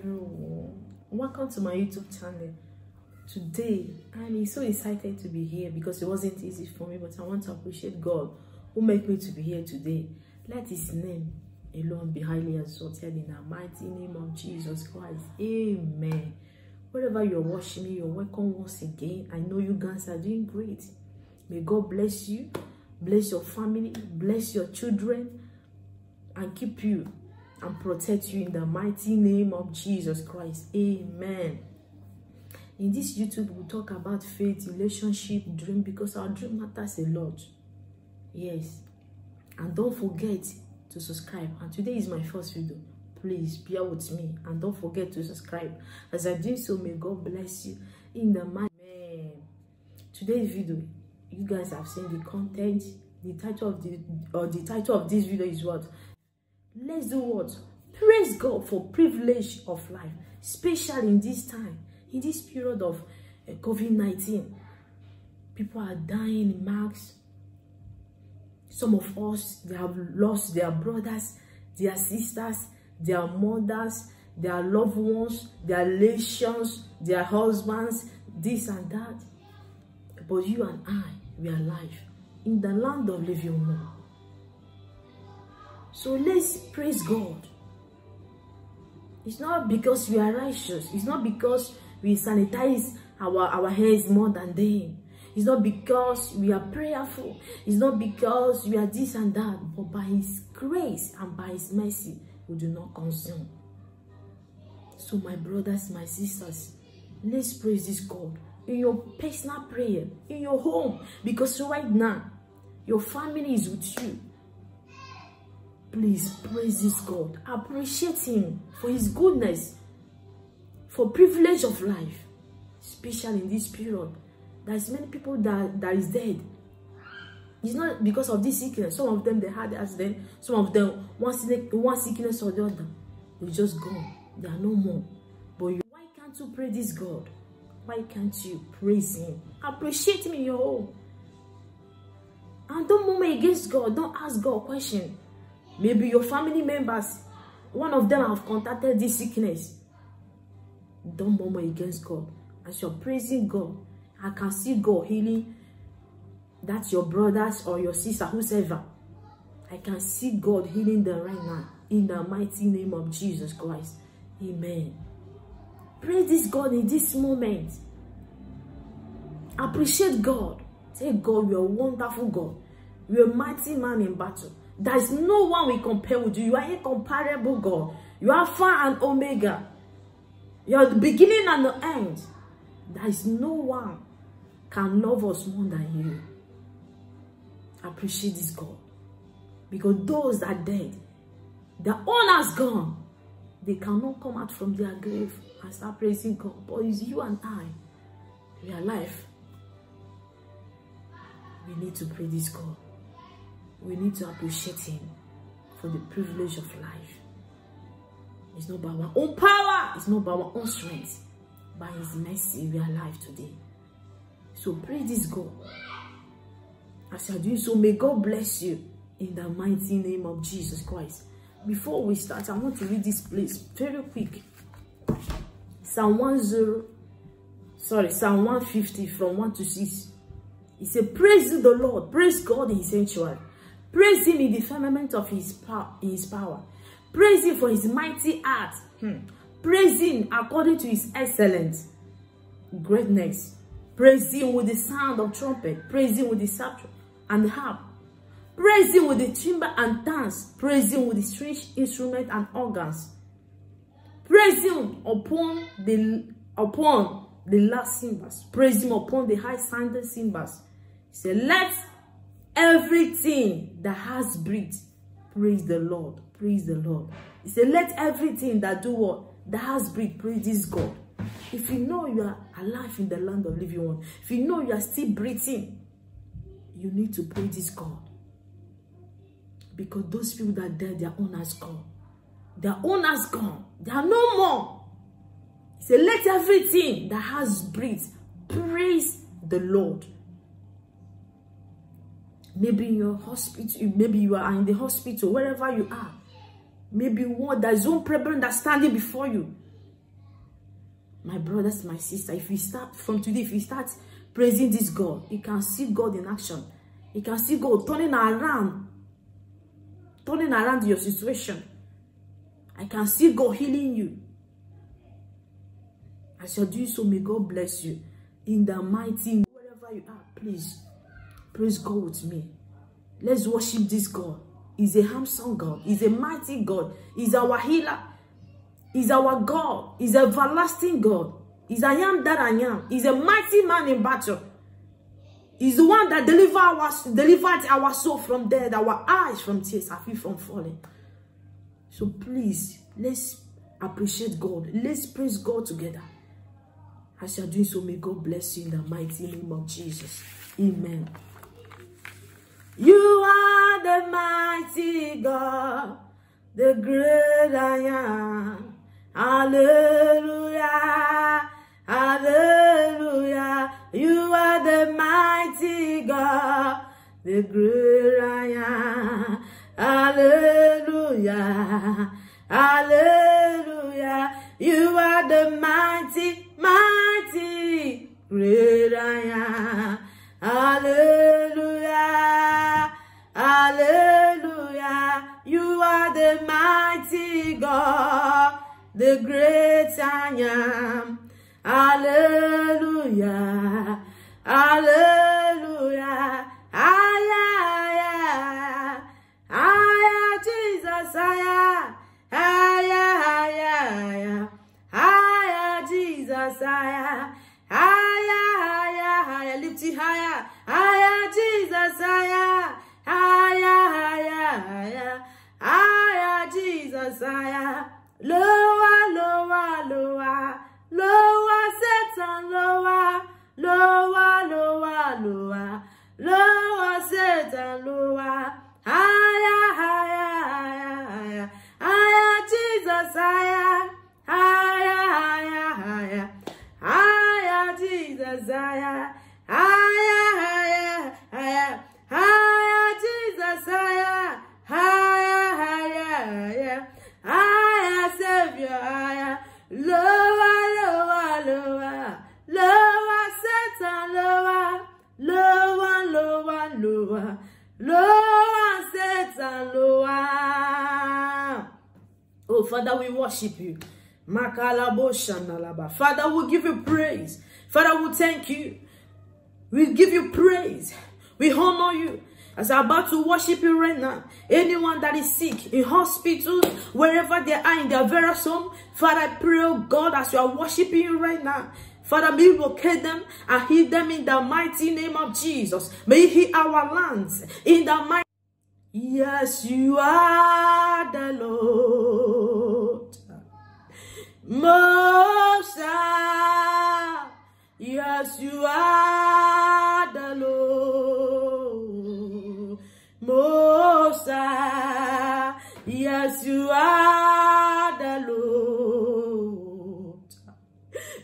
everyone, welcome to my YouTube channel. Today I'm so excited to be here because it wasn't easy for me, but I want to appreciate God who made me to be here today. Let his name alone be highly exalted in the mighty name of Jesus Christ. Amen. Wherever you're watching me, you're welcome once again. I know you guys are doing great. May God bless you, bless your family, bless your children, and keep you and protect you in the mighty name of Jesus Christ. Amen. In this YouTube, we'll talk about faith, relationship, dream, because our dream matters a lot. Yes. And don't forget to subscribe. And today is my first video. Please bear with me and don't forget to subscribe. As I do so, may God bless you in the mighty name. Today's video, you guys have seen the content. The title of this video is what? Let's do what? Praise God for privilege of life, especially in this time, in this period of COVID-19. People are dying in mass. Some of us, they have lost their brothers, their sisters, their mothers, their loved ones, their relations, their husbands, this and that. But you and I, we are alive in the land of living one. So let's praise God. It's not because we are righteous. It's not because we sanitize our hands more than them. It's not because we are prayerful. It's not because we are this and that. But by his grace and by his mercy, we do not consume. So my brothers, my sisters, let's praise this God in your personal prayer, in your home. Because right now, your family is with you. Please praise this God. Appreciate him for his goodness, for privilege of life, especially in this period. There's many people that is dead. It's not because of this sickness. Some of them, they had accident. Some of them, one sickness or the other, they just gone. They are no more. But why can't you praise this God? Why can't you praise him? Appreciate him in your home. And don't murmur against God. Don't ask God a question. Maybe your family members, one of them have contacted this sickness. Don't murmur against God. As you're praising God, I can see God healing. That's your brothers or your sister, whoever. I can see God healing them right now. In the mighty name of Jesus Christ. Amen. Praise this God in this moment. Appreciate God. Say, God, you are a wonderful God. You are a mighty man in battle. There is no one we compare with you. You are incomparable God. You are Alpha and Omega. You are the beginning and the end. There is no one can love us more than you. Appreciate this God. Because those that are dead, their owner's gone. They cannot come out from their grave and start praising God. But it's you and I. We are alive. We need to praise this God. We need to appreciate him for the privilege of life. It's not by our own power. It's not by our own strength. By his mercy, we are alive today. So praise this God. As you are doing so, may God bless you in the mighty name of Jesus Christ. Before we start, I want to read this place very quick. Psalm 150 from 1 to 6. It says, praise the Lord, praise God in his sanctuary. Praise him in the firmament of his power. Praise him for his mighty art. Praise him according to his excellent greatness. Praise him with the sound of trumpet. Praise him with the psaltery and the harp. Praise him with the timbre and dance. Praise him with the string instrument and organs. Praise him upon the last cymbals. Praise him upon the high-sounding cymbals. He said, let everything that has breath praise the Lord. Praise the Lord. He said, let everything that do what? That has breath praise this God. If you know you are alive in the land of living one, if you know you are still breathing, you need to praise this God. Because those people that died, their owners gone. Their owners gone. They are no more. He said, let everything that has breath praise the Lord. Maybe in your hospital, maybe you are in the hospital, wherever you are. Maybe there's one problem that's standing before you. My brothers, my sister, if you start from today, if you start praising this God, you can see God in action. You can see God turning around your situation. I can see God healing you. As you're doing so, may God bless you. In the mighty name, wherever you are, please, praise God with me. Let's worship this God. He's a handsome God. He's a mighty God. He's our healer. He's our God. He's an everlasting God. He's I am that I am. He's a mighty man in battle. He's the one that delivered our soul from death, our eyes from tears, our feet from falling. So please, let's appreciate God. Let's praise God together. As you are doing so, may God bless you in the mighty name of Jesus. Amen. You are the mighty God, the great I am. Hallelujah, hallelujah. You are the mighty God, the great I am. Hallelujah, hallelujah. You are the mighty, mighty, great I am. Hallelujah, hallelujah. You are the mighty God, the great I am. Hallelujah, hallelujah. Aya, aya, Jesus, aya, aya, Jesus, aya, lift it higher, aya, Jesus, aya, Jesus, aya, lower, lower, lower, lower, Satan, lower, lower, lower, lower, lower, Satan, lower, higher, higher, higher, higher, Jesus, higher, higher, higher, higher, higher, Jesus, higher, higher, higher, higher, higher, Jesus, higher, higher, higher, higher, higher, Savior, higher, lower, lower, lower, lower, Satan, lower, lower, lower, lower, lower, Satan, lower. Oh, Father, we worship you. Father, we give you praise. Father, we thank you. We give you praise. We honor you. As I'm about to worship you right now, anyone that is sick in hospitals, wherever they are in their various home, Father, I pray, oh God, as you are worshiping you right now, Father, may you locate them and heal them in the mighty name of Jesus. May you heal our lands in the mighty. Yes, you are the Lord. Most High. Yes, you are the Lord. Most High. Yes, you are the Lord.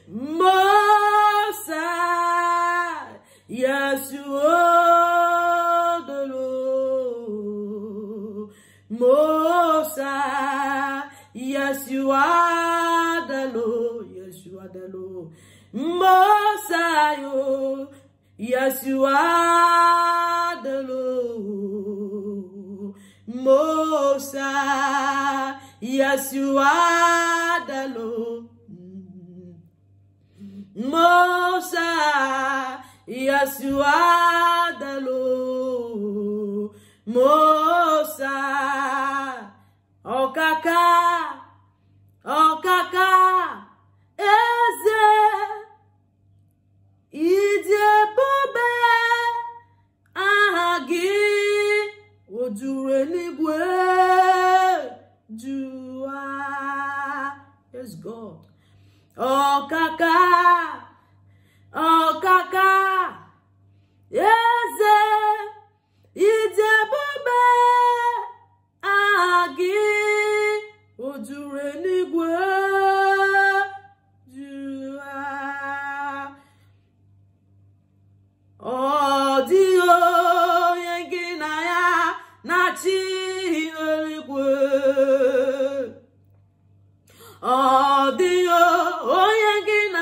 Most High. Yes, you are the Lord. Most High. Yes, you are the Lord. Yes, you are the Lord. Most High. Yes, you are the Lord. Most High. Yes, you are the Lord. Most High. Yes, you are the Lord. Most High. Oh kaka, eze, ije bube, ahagi, ojure nigwe, jua. Yes, God. Oh kaka, eze, ije bube, ahagi, ojure nigwe, jua. Oh Dio, yengina ya nachi nigwe. Oh Dio, yengina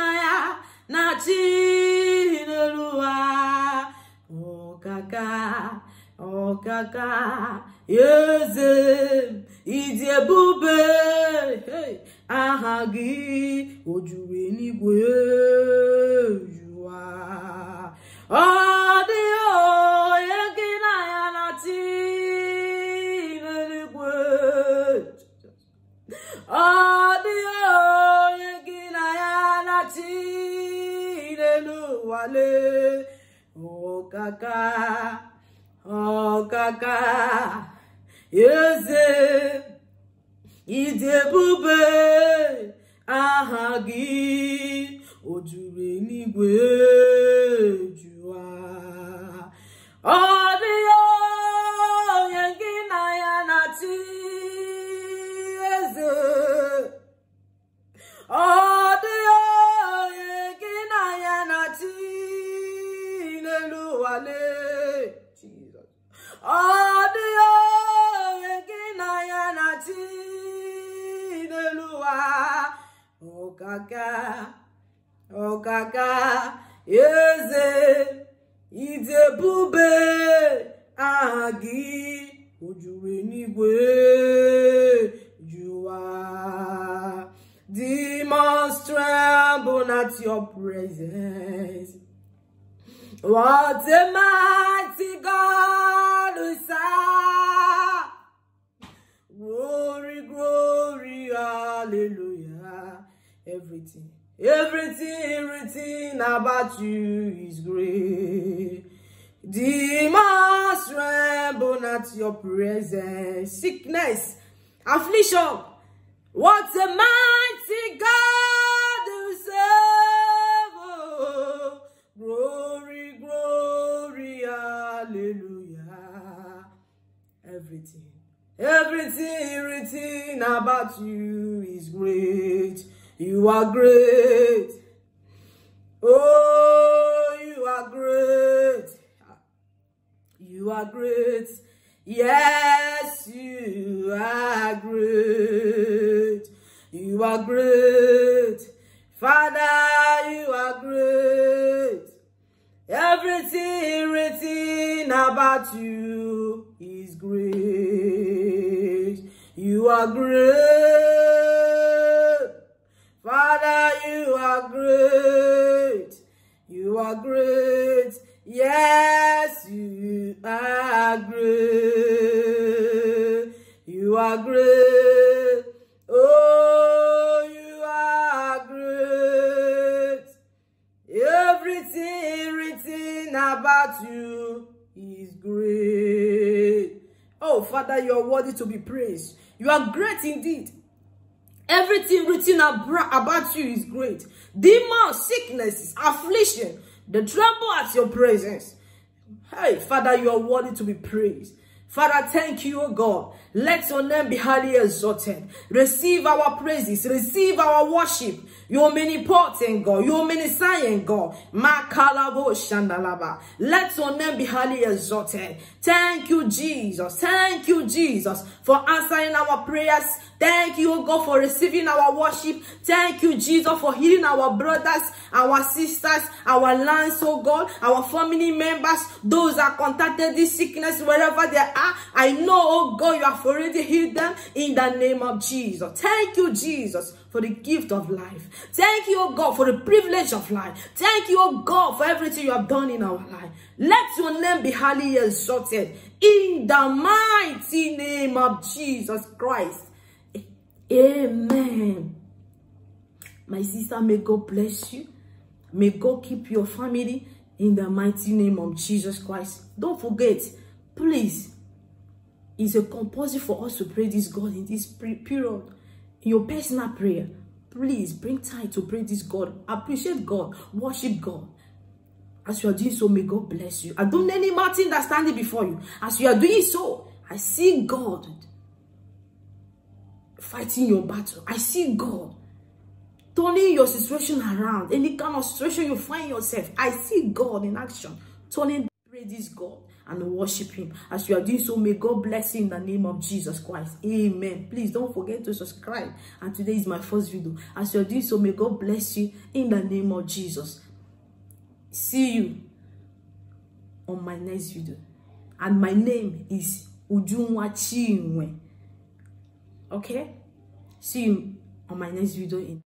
Eze ịdị ebube, hey, aha gị o juru eluigwe jụwa. Ọ dị onye gị na ya na-achị n'eluigwe. Ọ dị onye gị na ya na-achị n'elu ụwa le. Ọkaka, ọkaka, eze ịdị ebube, aha gị o juru eluigwe jụwa. Ọ dị onye gị na ya na-achị eze. Ọ dị onye gị na ya na-achị n'elu ụwa le. Ọ dị onye gị na ya na-achị n'elu ụwa. Ọkaka, ọkaka, eze ịdị ebube, aha gị o juru eluigwe jụwa. Demons tremble at your presence. What a mighty God we serve. Glory, glory, hallelujah. Everything about you is great. Demons tremble at your presence. Sickness, affliction. What a mighty God we serve. Oh, glory, glory, hallelujah. Everything about you is great. You are great. Oh, you are great. You are great. Yes, you are great. You are great. Father, you are great. Everything about you is great. You are great. Father, you are great. You are great. Yes, you are great. You are great. Oh, you are great. Everything about you is great. Oh, Father, you are worthy to be praised. You are great indeed. Everything written about you is great. Demons, sicknesses, affliction, they tremble at your presence. Hey, Father, you are worthy to be praised. Father, thank you, O God. Let your name be highly exalted. Receive our praises. Receive our worship. You omnipotent God. You omniscient God. Makalabo Shandalaba. Let your name be highly exalted. Thank you, Jesus. Thank you, Jesus, for answering our prayers. Thank you, O God, for receiving our worship. Thank you, Jesus, for healing our brothers, our sisters, our lands, oh God, our family members, those that contacted this sickness wherever they are. I know, oh God, you have already healed them in the name of Jesus. Thank you, Jesus, for the gift of life. Thank you, oh God, for the privilege of life. Thank you, oh God, for everything you have done in our life. Let your name be highly exalted in the mighty name of Jesus Christ. Amen. My sister, may God bless you. May God keep your family in the mighty name of Jesus Christ. Don't forget, please, it's a compulsory for us to pray this God in this period. In your personal prayer, please bring time to pray this God. Appreciate God. Worship God. As you are doing so, may God bless you. I don't know any mountain that's standing before you. As you are doing so, I see God fighting your battle. I see God turning your situation around. Any kind of situation you find yourself, I see God in action. Turning, pray this God and worship him. As you are doing so, may God bless you in the name of Jesus Christ. Amen. Please don't forget to subscribe. And today is my first video. As you are doing so, may God bless you in the name of Jesus. See you on my next video. And my name is Ujunwa Chinwe. Okay, see you on my next video.